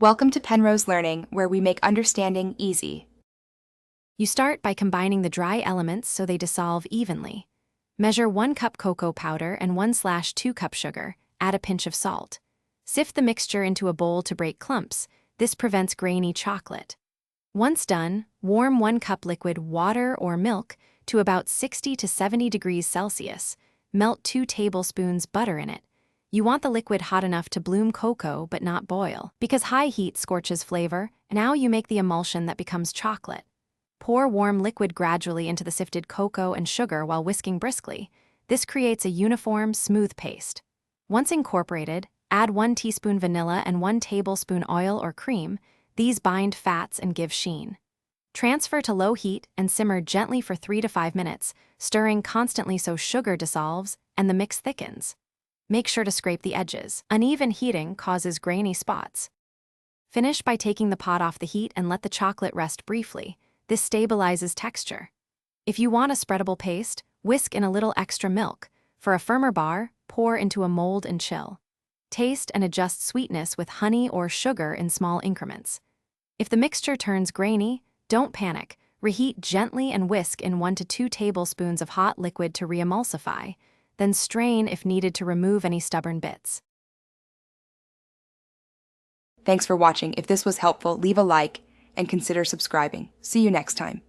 Welcome to Penrose Learning, where we make understanding easy. You start by combining the dry elements so they dissolve evenly. Measure 1 cup cocoa powder and 1/2 cup sugar. Add a pinch of salt. Sift the mixture into a bowl to break clumps. This prevents grainy chocolate. Once done, warm 1 cup liquid water or milk to about 60 to 70 degrees Celsius. Melt 2 tablespoons butter in it. You want the liquid hot enough to bloom cocoa but not boil, because high heat scorches flavor. Now you make the emulsion that becomes chocolate. Pour warm liquid gradually into the sifted cocoa and sugar while whisking briskly. This creates a uniform, smooth paste. Once incorporated, add 1 teaspoon vanilla and 1 tablespoon oil or cream. These bind fats and give sheen. Transfer to low heat and simmer gently for 3 to 5 minutes, stirring constantly so sugar dissolves and the mix thickens. Make sure to scrape the edges. Uneven heating causes grainy spots. Finish by taking the pot off the heat and let the chocolate rest briefly. This stabilizes texture. If you want a spreadable paste, whisk in a little extra milk. For a firmer bar, pour into a mold and chill. Taste and adjust sweetness with honey or sugar in small increments. If the mixture turns grainy, don't panic. Reheat gently and whisk in 1 to 2 tablespoons of hot liquid to re-emulsify. Then strain if needed to remove any stubborn bits. Thanks for watching. If this was helpful, leave a like and consider subscribing. See you next time.